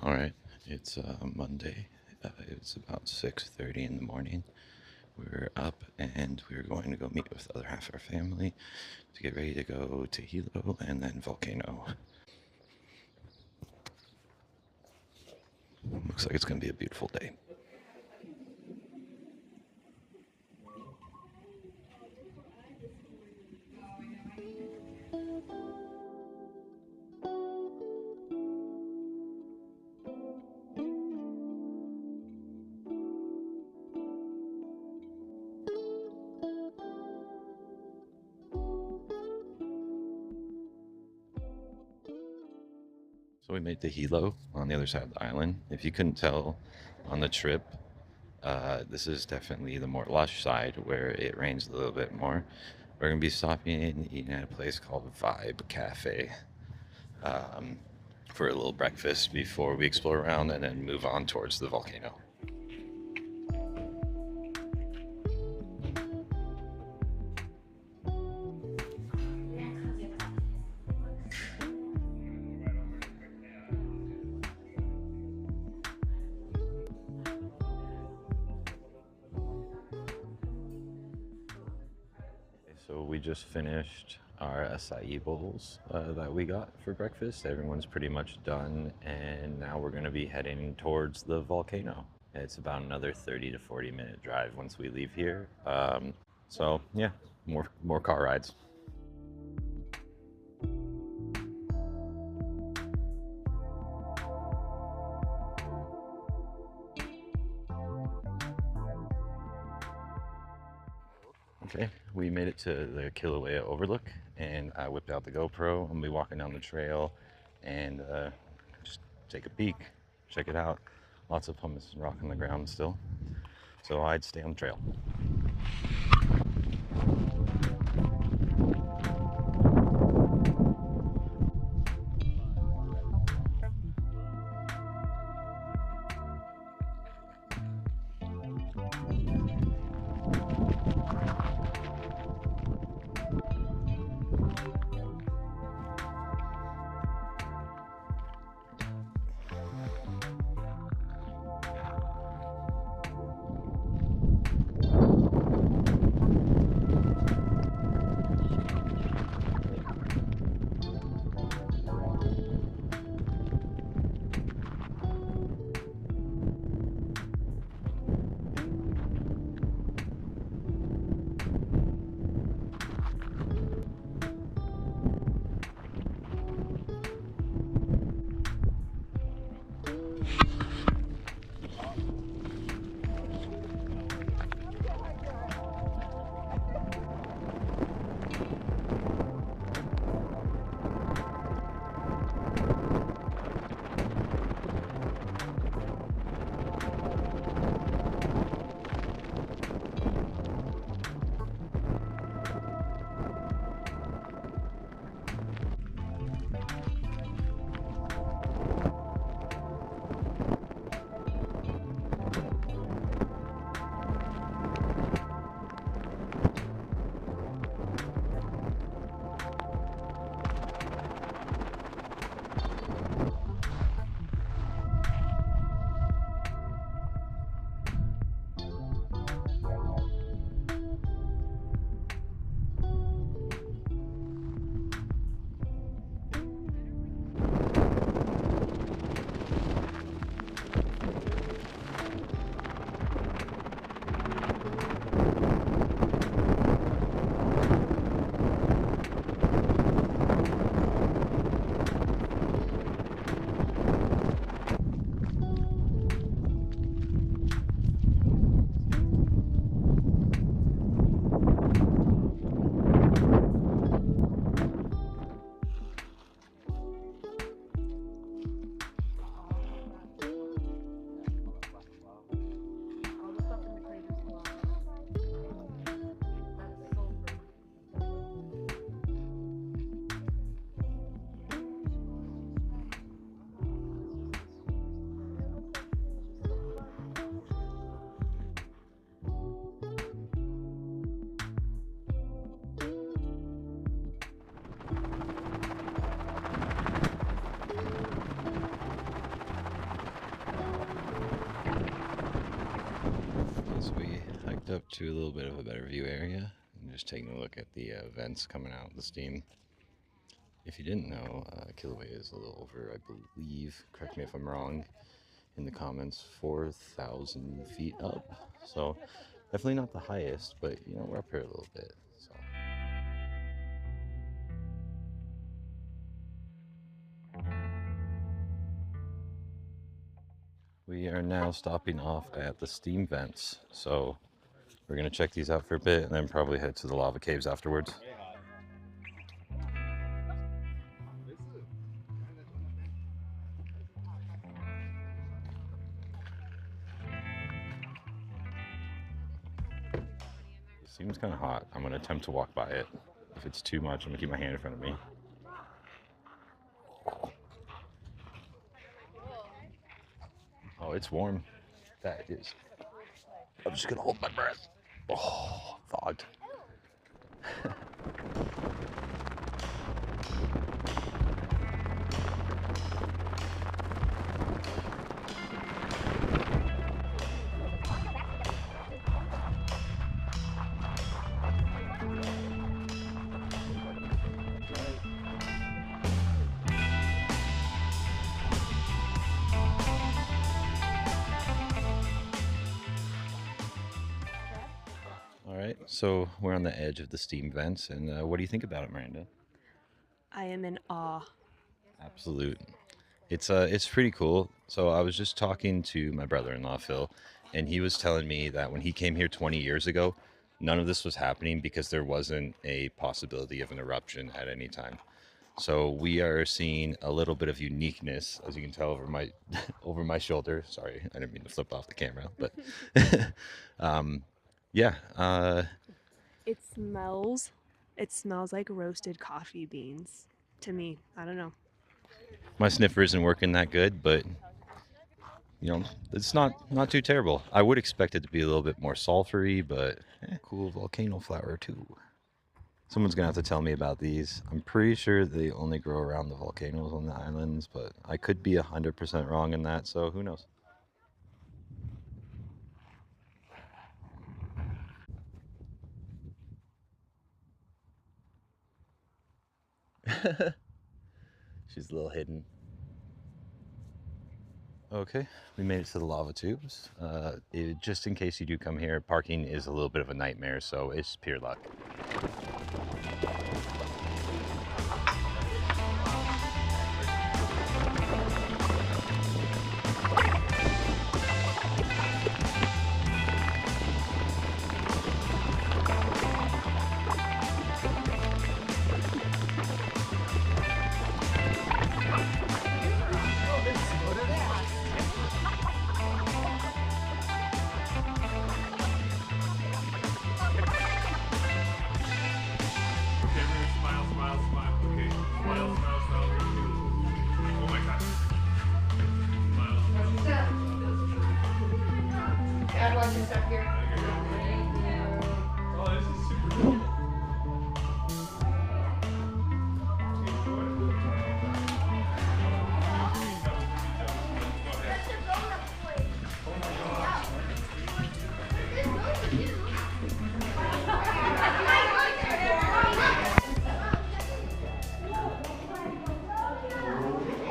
All right, it's Monday. It's about 6:30 in the morning. We're up and we're going to go meet with the other half of our family to get ready to go to Hilo and then Volcano. Looks like it's going to be a beautiful day. So we made to Hilo on the other side of the island. If you couldn't tell on the trip, this is definitely the more lush side where it rains a little bit more. We're going to be stopping and eating at a place called Vibe Cafe um, for a little breakfast before we explore around and then move on towards the volcano. So we just finished our acai bowls that we got for breakfast. Everyone's pretty much done, and now we're going to be heading towards the volcano. It's about another 30 to 40-minute drive once we leave here. So yeah, more car rides. Okay, we made it to the Kilauea overlook, and I whipped out the GoPro. I'm gonna be walking down the trail and just take a peek, check it out. Lots of pumice and rock on the ground still, so I'd stay on the trail. moved up to a little bit of a better view area. I'm just taking a look at the vents coming out, the steam. If you didn't know, Kilauea is a little over, I believe, correct me if I'm wrong, in the comments, 4,000 feet up. So definitely not the highest, but you know, we're up here a little bit. So we are now stopping off at the steam vents. So we're gonna check these out for a bit and then probably head to the lava caves afterwards. It seems kind of hot. I'm gonna attempt to walk by it. If it's too much, I'm gonna keep my hand in front of me. Oh, it's warm. That is. I'm just gonna hold my breath. Oh, fogged. All right, so we're on the edge of the steam vents, and what do you think about it, Miranda? I am in awe. Absolute. It's pretty cool. So I was just talking to my brother-in-law Phil, and he was telling me that when he came here 20 years ago, none of this was happening because there wasn't a possibility of an eruption at any time. So we are seeing a little bit of uniqueness, as you can tell over my over my shoulder. Sorry, I didn't mean to flip off the camera, but um, yeah. It smells. It smells like roasted coffee beans to me. I don't know. My sniffer isn't working that good, but you know, it's not too terrible. I would expect it to be a little bit more sulfury, but cool volcano flower too. Someone's gonna have to tell me about these. I'm pretty sure they only grow around the volcanoes on the islands, but I could be 100% wrong in that, so who knows? She's a little hidden. Okay, we made it to the lava tubes. Just in case you do come here, parking is a little bit of a nightmare, so it's pure luck.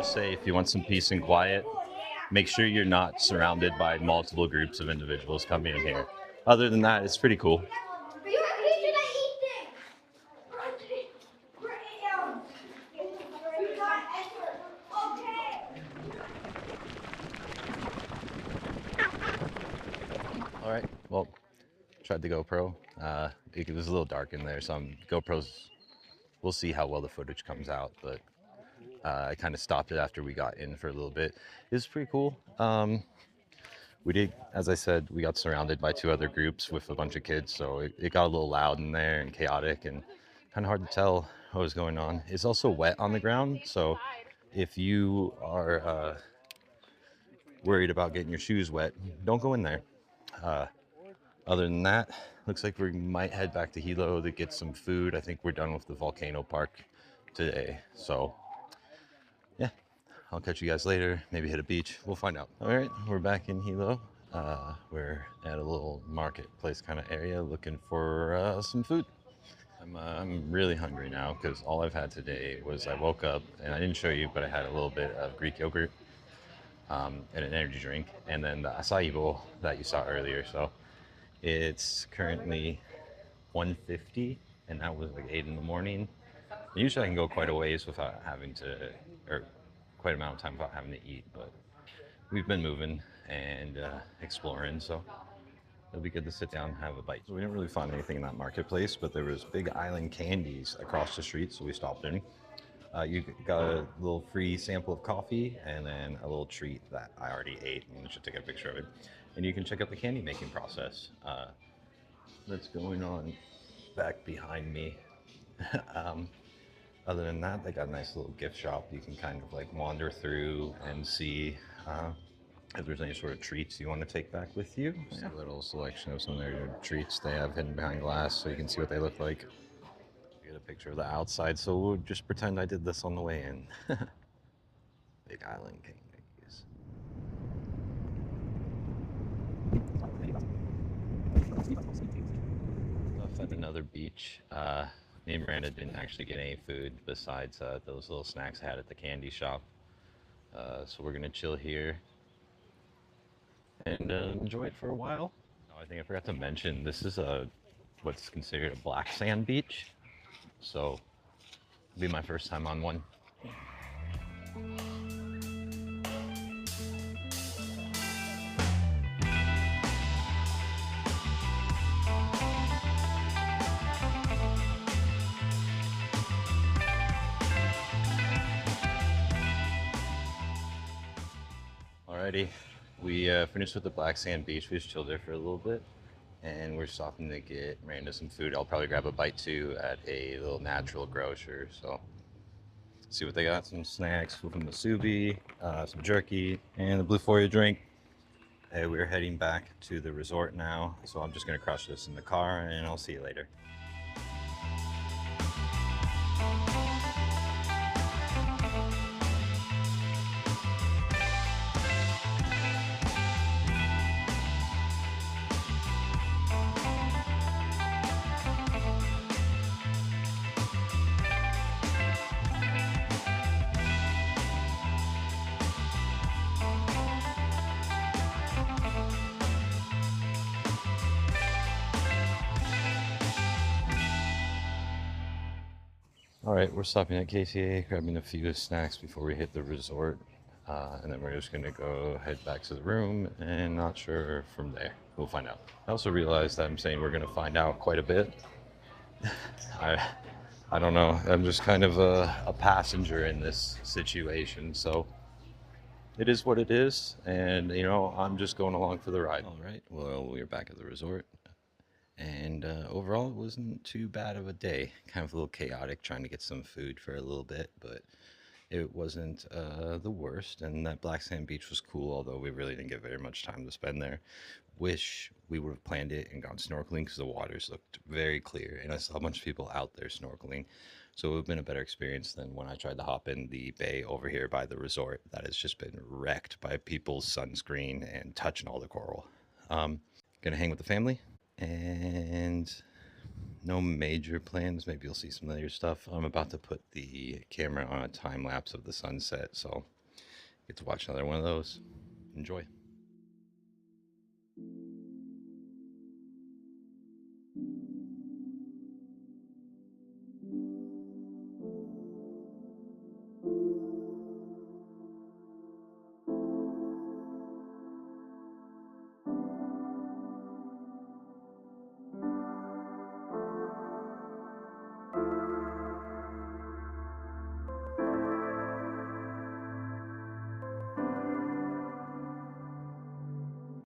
Say if you want some peace and quiet, make sure you're not surrounded by multiple groups of individuals coming in here. Other than that, it's pretty cool. All right, well, tried the GoPro. It was a little dark in there, so GoPros, we'll see how well the footage comes out, but I kind of stopped it after we got in for a little bit. It was pretty cool. We did, as I said, we got surrounded by two other groups with a bunch of kids, so it got a little loud in there and chaotic and kind of hard to tell what was going on. It's also wet on the ground, so if you are worried about getting your shoes wet, don't go in there. Other than that, looks like we might head back to Hilo to get some food. I think we're done with the volcano park today, so yeah, I'll catch you guys later. Maybe hit a beach. We'll find out. All right, we're back in Hilo. We're at a little marketplace kind of area looking for some food. I'm really hungry now because all I've had today was I woke up and I didn't show you, but I had a little bit of Greek yogurt and an energy drink, and then the acai bowl that you saw earlier. So it's currently 1:50, and that was like 8 in the morning. Usually I can go quite a ways without having to, or quite amount of time without having to eat, but we've been moving and exploring, so it'll be good to sit down and have a bite. So we didn't really find anything in that marketplace, but there was Big Island Candies across the street, so we stopped in. You got a little free sample of coffee and then a little treat that I already ate, and I should take a picture of it. And you can check out the candy making process that's going on back behind me. um, Other than that, they got a nice little gift shop. You can kind of like wander through and see if there's any sort of treats you want to take back with you. Yeah. A little selection of some of their treats they have hidden behind glass so you can see what they look like. Get a picture of the outside, so we'll just pretend I did this on the way in. Big Island Candies. Off at another beach. Me and Miranda didn't actually get any food besides those little snacks I had at the candy shop. So we're gonna chill here and enjoy it for a while. Oh, I think I forgot to mention this is a what's considered a black sand beach. So it'll be my first time on one. Alrighty, we finished with the black sand beach. We just chilled there for a little bit, and we're stopping to get Miranda some food. I'll probably grab a bite too at a little natural grocer. So see what they got: some snacks, from masubi, some jerky, and the blue foya drink. Hey, we're heading back to the resort now, so I'm just gonna crush this in the car, and I'll see you later. All right, we're stopping at KCA, grabbing a few snacks before we hit the resort, and then we're just gonna go head back to the room, and not sure from there. We'll find out. I also realized that I'm saying we're gonna find out quite a bit. I, I don't know. I'm just kind of a passenger in this situation, so it is what it is, and I'm just going along for the ride. All right. Well, we're back at the resort. And overall, it wasn't too bad of a day. Kind of a little chaotic trying to get some food for a little bit, but it wasn't the worst. And that Black Sand Beach was cool, although we really didn't get very much time to spend there. Wish we would have planned it and gone snorkeling because the waters looked very clear, and I saw a bunch of people out there snorkeling. So it would have been a better experience than when I tried to hop in the bay over here by the resort that has just been wrecked by people's sunscreen and touching all the coral. Gonna hang with the family and no major plans. Maybe you'll see some later stuff. I'm about to put the camera on a time lapse of the sunset, so get to watch another one of those. Enjoy.